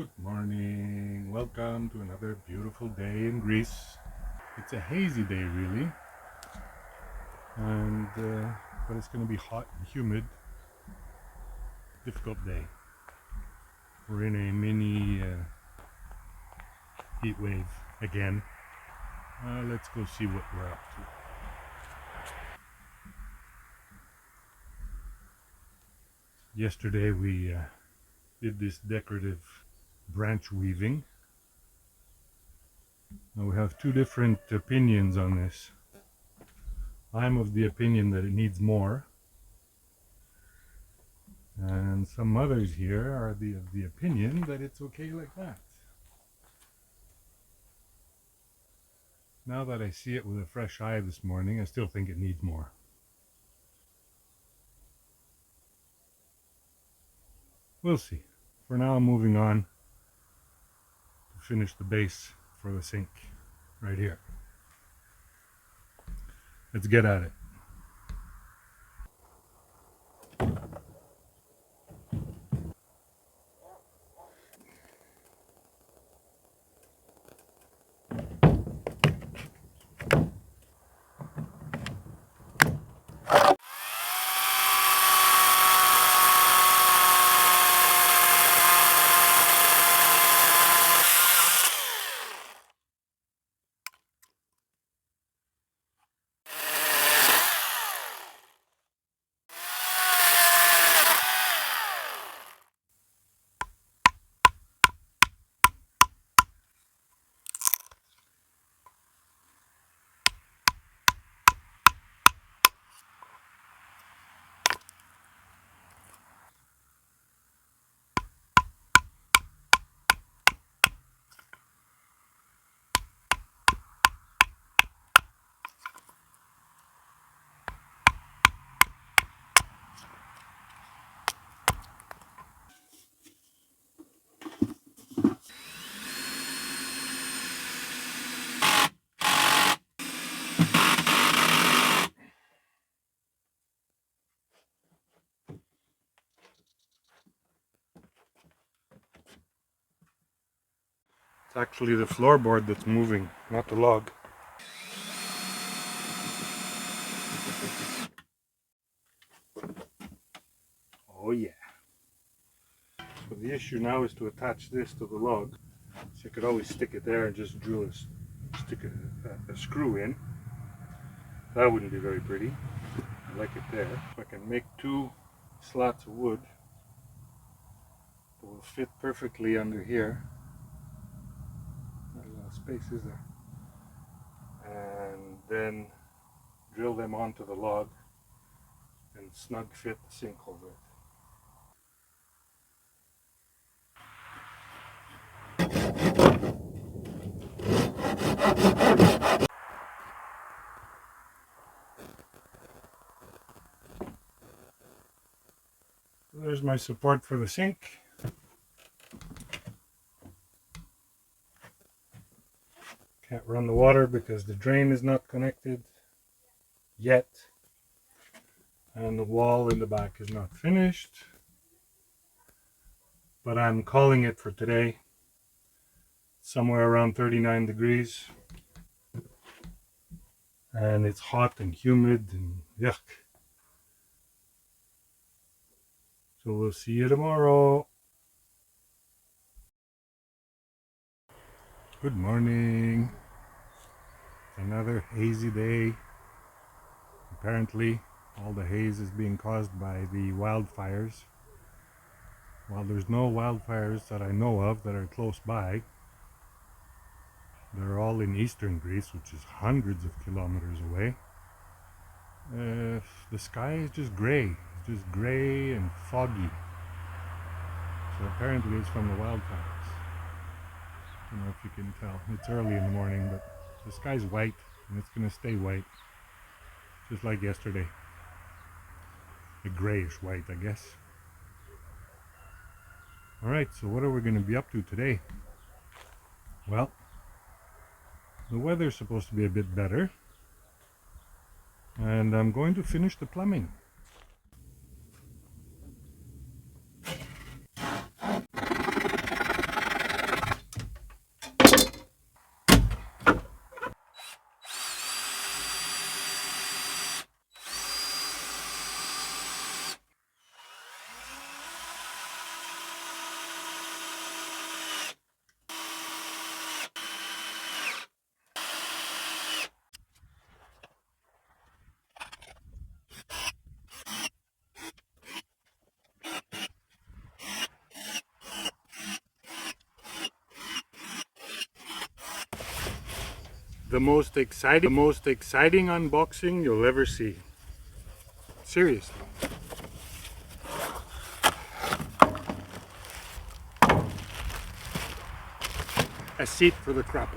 Good morning. Welcome to another beautiful day in Greece. It's a hazy day, really, and but it's going to be hot and humid. Difficult day. We're in a mini heat wave again. Let's go see what we're up to. Yesterday we did this decorative branch weaving. Now we have two different opinions on this. I'm of the opinion that it needs more, and some others here are of the opinion that it's okay like that. Now that I see it with a fresh eye this morning, I still think it needs more. We'll see. For now, I'm moving on to finish the base for the sink right here. Let's get at it. It's actually the floorboard that's moving, not the log. Oh yeah. So the issue now is to attach this to the log. So you could always stick it there and just stick a screw in. That wouldn't be very pretty. I like it there. So I can make two slats of wood that will fit perfectly under here. Not a lot of space, is there? And then drill them onto the log and snug fit the sink over it. There's my support for the sink. Can't run the water because the drain is not connected yet. And the wall in the back is not finished. But I'm calling it for today. Somewhere around 39 degrees. And it's hot and humid and yuck. So we'll see you tomorrow. Good morning. Another hazy day. Apparently all the haze is being caused by the wildfires. While there's no wildfires that I know of that are close by, they're all in eastern Greece, which is hundreds of kilometers away. The sky is just gray. It's just gray and foggy. So apparently it's from the wildfires. I don't know if you can tell. It's early in the morning, but the sky's white and it's going to stay white. Just like yesterday. A grayish white, I guess. Alright, so what are we going to be up to today? Well, the weather's supposed to be a bit better. And I'm going to finish the plumbing. the most exciting unboxing you'll ever see. Seriously. A seat for the crapper.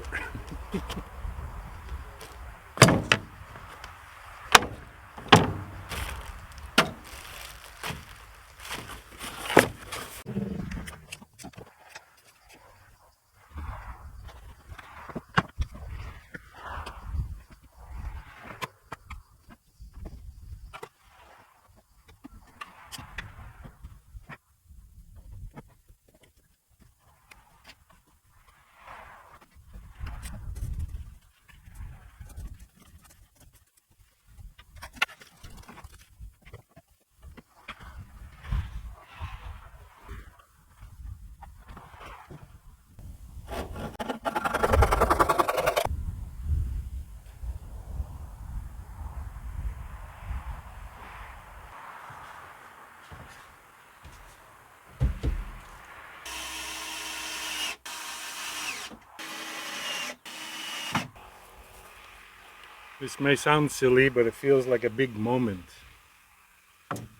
This may sound silly, but it feels like a big moment.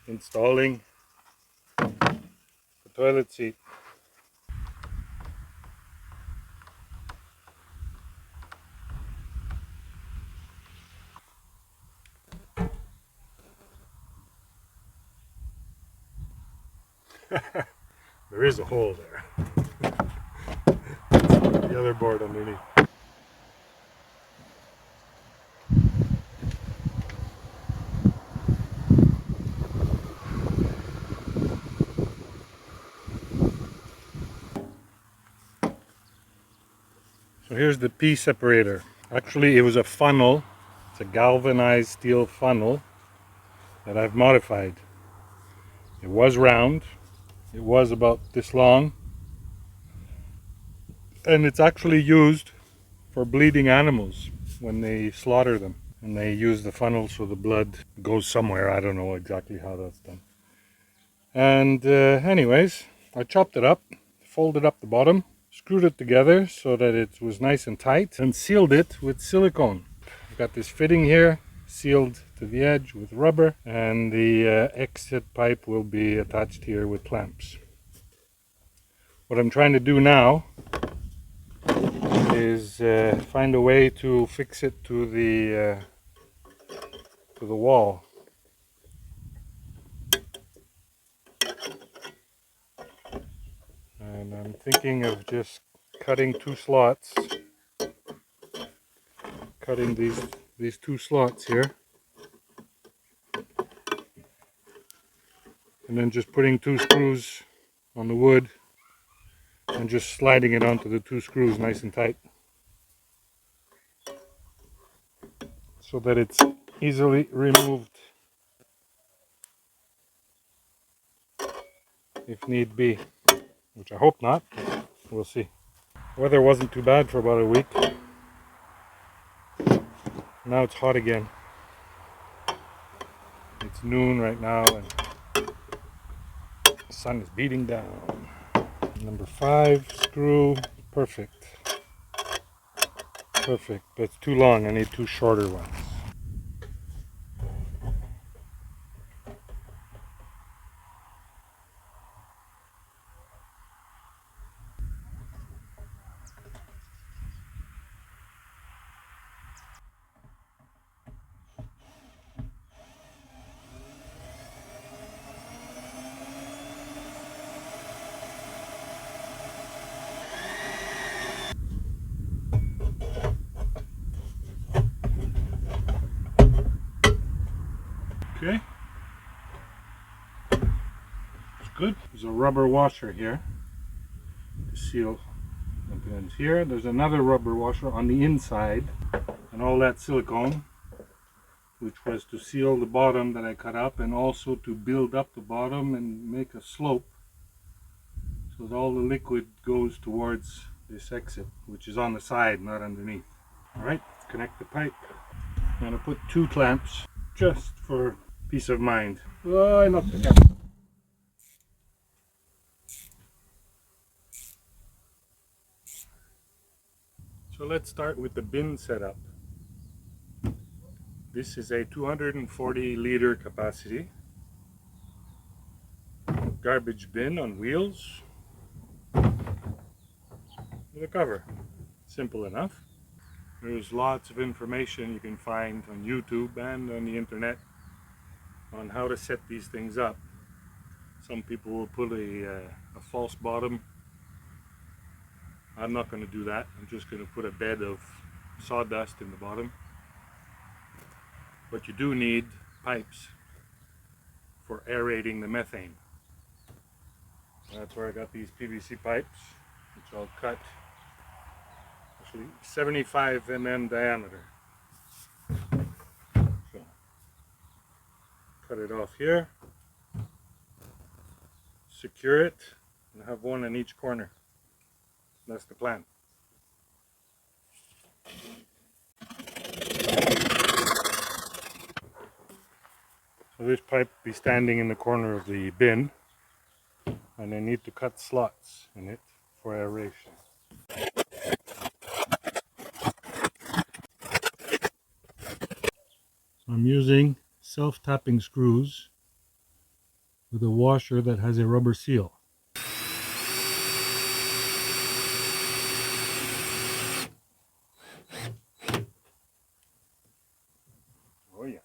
Installing the toilet seat. There is a hole there. The other board underneath. So here's the pea separator. Actually, it was a funnel. It's a galvanized steel funnel that I've modified. It was round. It was about this long. And it's actually used for bleeding animals when they slaughter them. And they use the funnel so the blood goes somewhere. I don't know exactly how that's done. And anyways, I chopped it up, folded up the bottom, screwed it together so that it was nice and tight, and sealed it with silicone. I've got this fitting here, sealed to the edge with rubber, and the exit pipe will be attached here with clamps. What I'm trying to do now is find a way to fix it to the wall. And I'm thinking of just cutting two slots, cutting these two slots here, and then just putting two screws on the wood and just sliding it onto the two screws nice and tight so that it's easily removed if need be, which I hope not. We'll see. Weather wasn't too bad for about a week. Now it's hot again. It's noon right now and the sun is beating down. Number 5 screw, perfect. Perfect, but it's too long. I need two shorter ones. Okay, it's good. There's a rubber washer here to seal the ends here. There's another rubber washer on the inside, and all that silicone, which was to seal the bottom that I cut up and also to build up the bottom and make a slope so that all the liquid goes towards this exit, which is on the side, not underneath. Alright, connect the pipe. I'm going to put two clamps just for peace of mind. Oh, I knocked it down. So let's start with the bin setup. This is a 240 liter capacity garbage bin on wheels with a cover. Simple enough. There's lots of information you can find on YouTube and on the internet on how to set these things up. Some people will put a false bottom. I'm not going to do that. I'm just going to put a bed of sawdust in the bottom. But you do need pipes for aerating the methane. That's where I got these PVC pipes, which I'll cut, actually 75 mm diameter. So, cut it off here, secure it, and have one in each corner. That's the plan. So this pipe will be standing in the corner of the bin, and I need to cut slots in it for aeration. So I'm using self-tapping screws with a washer that has a rubber seal. Oh yeah.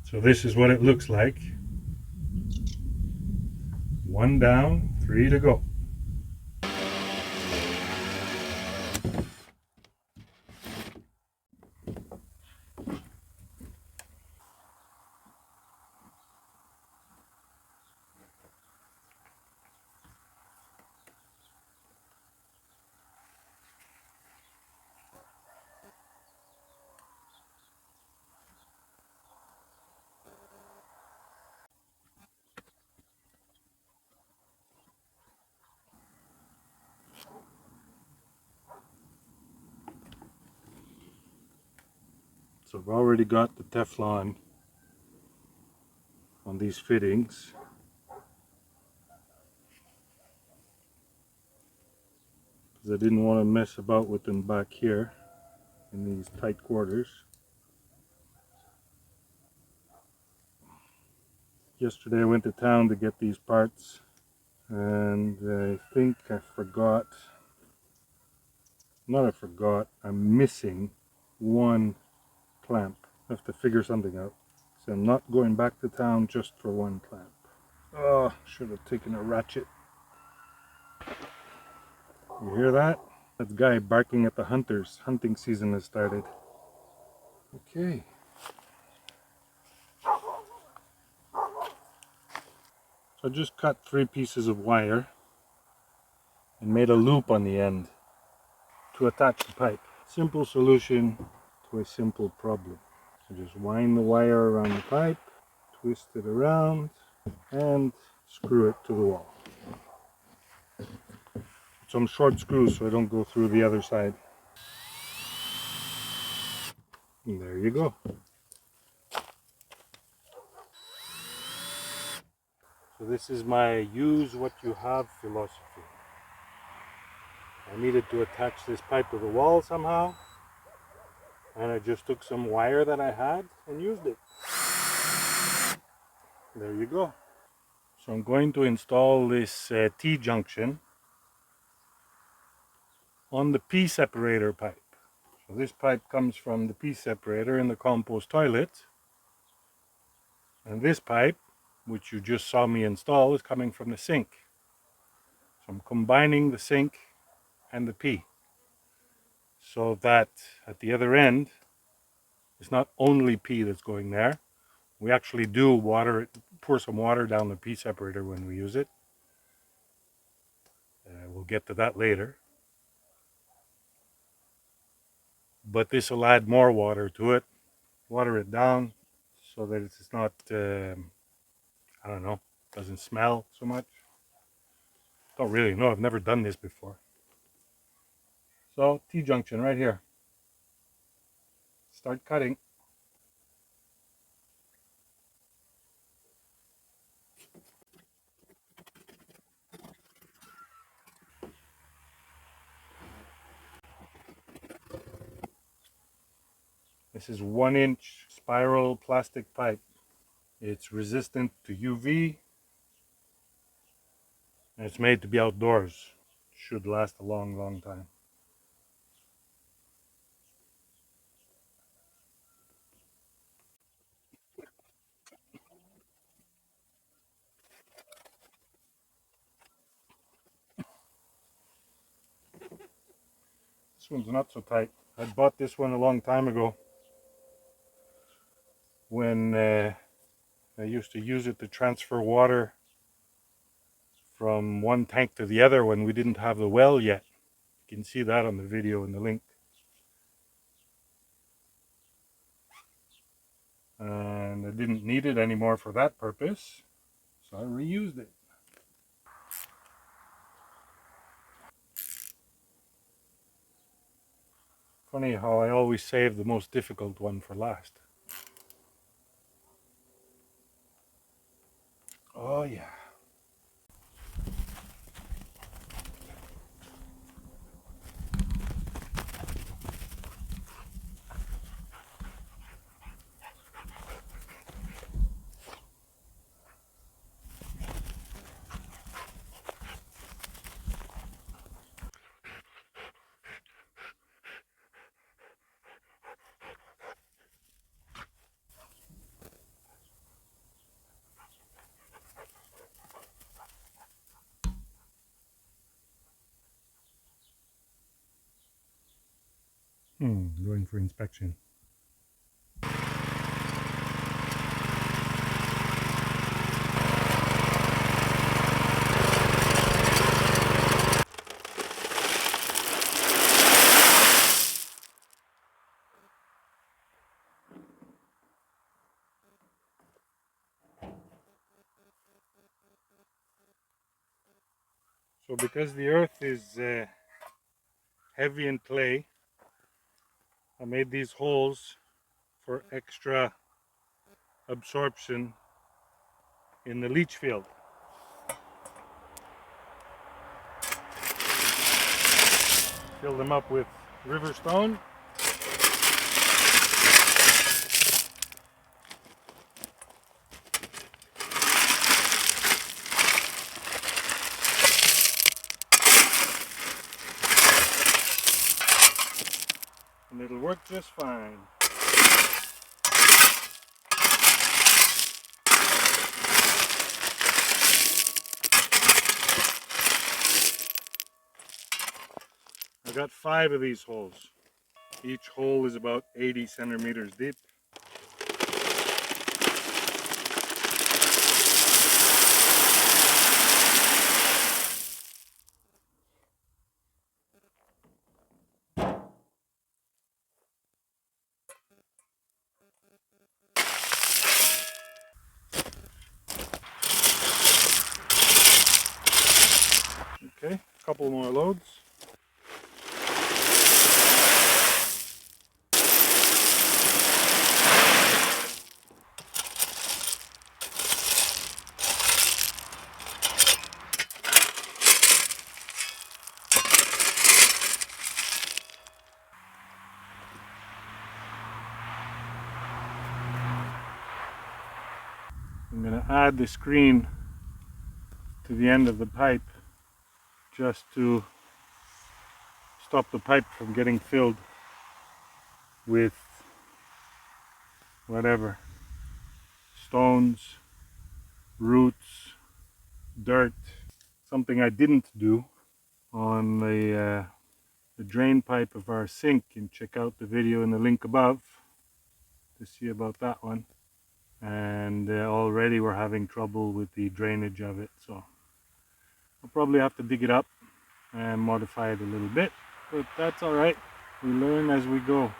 So this is what it looks like. One down, 3 to go. So I've already got the Teflon on these fittings. Because I didn't want to mess about with them back here in these tight quarters. Yesterday I went to town to get these parts, and I think I forgot, I'm missing one clamp. I have to figure something out. So I'm not going back to town just for one clamp. Oh, should have taken a ratchet. You hear that? That guy barking at the hunters. Hunting season has started. Okay. So I just cut 3 pieces of wire and made a loop on the end to attach the pipe. Simple solution to a simple problem. So just wind the wire around the pipe, twist it around, and screw it to the wall. Some short screws so I don't go through the other side. And there you go. So this is my use what you have philosophy. I needed to attach this pipe to the wall somehow, and I just took some wire that I had and used it. There you go. So I'm going to install this T-junction on the P separator pipe. So this pipe comes from the P separator in the compost toilet, and this pipe, which you just saw me install, is coming from the sink. So I'm combining the sink and the P, so that at the other end it's not only P that's going there. We actually do pour some water down the P separator when we use it. We'll get to that later. But this will add more water to it, water it down so that it's not, I don't know, doesn't smell so much. Don't really know, I've never done this before. So T-junction right here. Start cutting. This is 1-inch spiral plastic pipe. It's resistant to UV and it's made to be outdoors. Should last a long time. This one's not so tight. I bought this one a long time ago when I used to use it to transfer water from one tank to the other when we didn't have the well yet. You can see that on the video in the link. And I didn't need it anymore for that purpose, so I reused it. Funny how I always save the most difficult one for last. Oh yeah. Going for inspection. So because the earth is heavy in clay, I made these holes for extra absorption in the leach field. Fill them up with river stone. And it'll work just fine. I got 5 of these holes. Each hole is about 80 centimeters deep. Okay, a couple more loads. I'm going to add the screen to the end of the pipe just to stop the pipe from getting filled with whatever, stones, roots, dirt. Something I didn't do on the drain pipe of our sink, and check out the video in the link above to see about that one. And already we're having trouble with the drainage of it, so I'll probably have to dig it up and modify it a little bit, but that's all right. We learn as we go.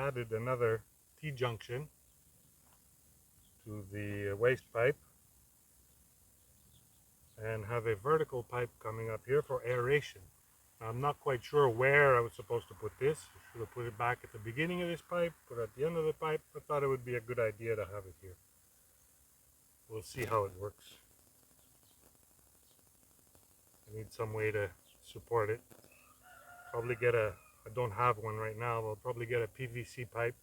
added another T-junction to the waste pipe and have a vertical pipe coming up here for aeration. I'm not quite sure where I was supposed to put this. I should have put it back at the beginning of this pipe, put it at the end of the pipe. I thought it would be a good idea to have it here. We'll see how it works. I need some way to support it. Probably get I don't have one right now, but I'll probably get a PVC pipe,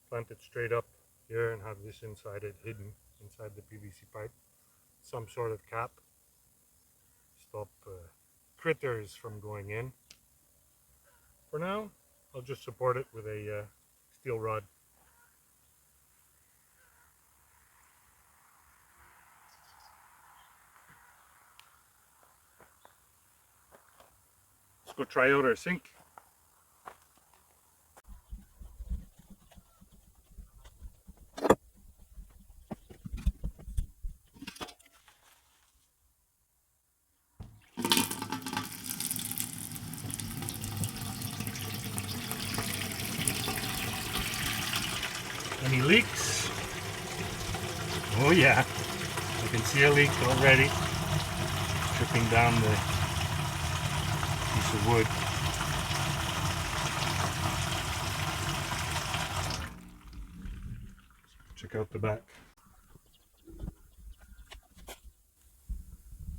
plant it straight up here and have this inside it, hidden inside the PVC pipe. Some sort of cap. Stop critters from going in. For now, I'll just support it with a steel rod. Let's go try out our sink. Any leaks? Oh yeah, I can see a leak already. Tripping down the piece of wood. Check out the back.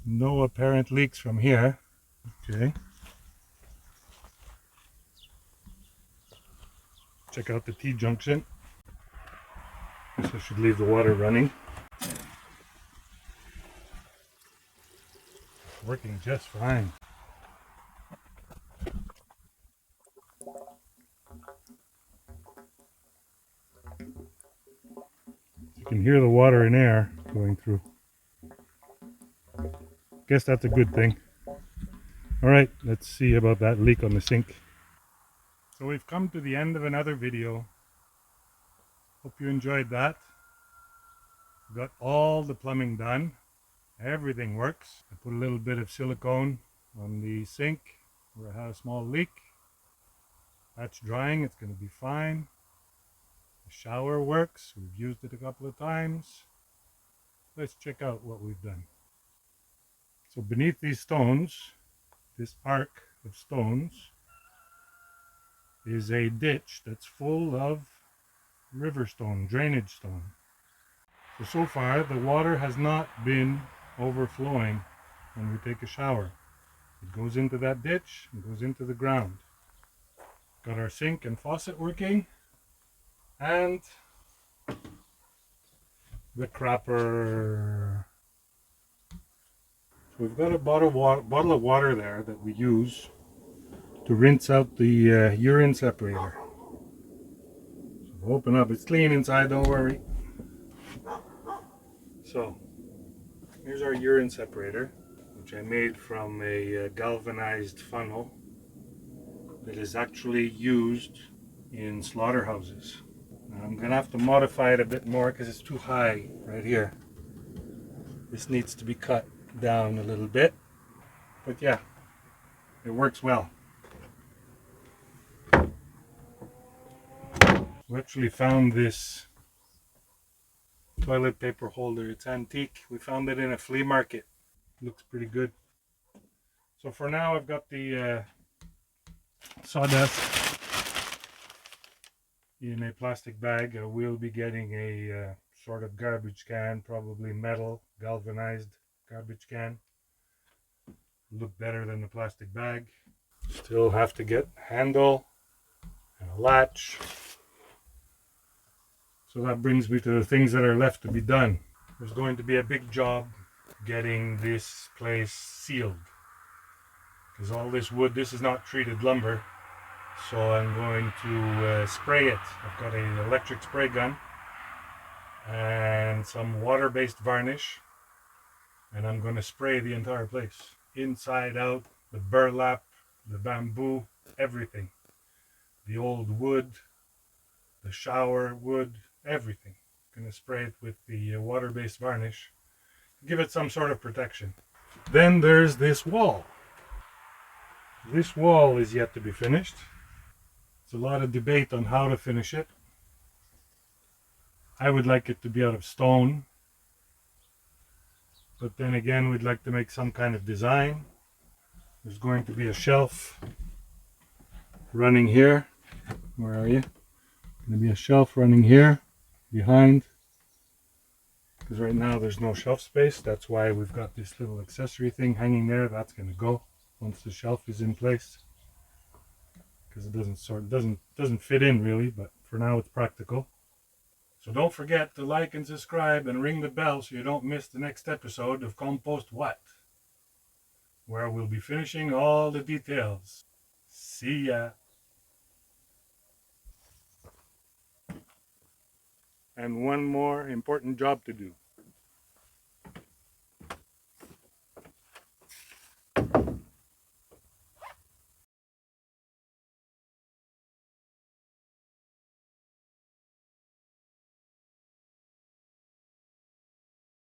No apparent leaks from here. Okay. Check out the T-junction. Guess I should leave the water running. Working just fine. You can hear the water and air going through. Guess that's a good thing. Alright, let's see about that leak on the sink. So we've come to the end of another video. Hope you enjoyed that. Got all the plumbing done. Everything works. I put a little bit of silicone on the sink where I had a small leak. That's drying. It's going to be fine. The shower works. We've used it a couple of times. Let's check out what we've done. So beneath these stones, this arc of stones, is a ditch that's full of river stone, drainage stone. So far the water has not been overflowing when we take a shower. It goes into that ditch and goes into the ground. Got our sink and faucet working, and the crapper. So we've got a bottle of water there that we use to rinse out the urine separator. So we'll open up, it's clean inside, don't worry. So here's our urine separator, which I made from a galvanized funnel that is actually used in slaughterhouses. Now I'm gonna have to modify it a bit more because it's too high right here. This needs to be cut down a little bit, but yeah, it works well. We actually found this toilet paper holder. It's antique. We found it in a flea market. Looks pretty good. So for now I've got the sawdust in a plastic bag. I will be getting a sort of garbage can, probably metal, galvanized garbage can. Look better than the plastic bag. Still have to get a handle and a latch. So that brings me to the things that are left to be done. There's going to be a big job getting this place sealed, because all this wood, this is not treated lumber, so I'm going to spray it. I've got an electric spray gun and some water-based varnish, and I'm going to spray the entire place, inside out, the burlap, the bamboo, everything, the old wood, the shower wood, everything. I'm going to spray it with the water-based varnish, give it some sort of protection. Then there's this wall. This wall is yet to be finished. There's a lot of debate on how to finish it. I would like it to be out of stone, but then again we'd like to make some kind of design. There's going to be a shelf running here. Where are you? Going to be a shelf running here behind, because right now there's no shelf space. That's why we've got this little accessory thing hanging there. That's going to go once the shelf is in place, because it doesn't fit in really, but for now it's practical. So don't forget to like and subscribe and ring the bell so you don't miss the next episode of Compost What, where we'll be finishing all the details. See ya! And one more important job to do.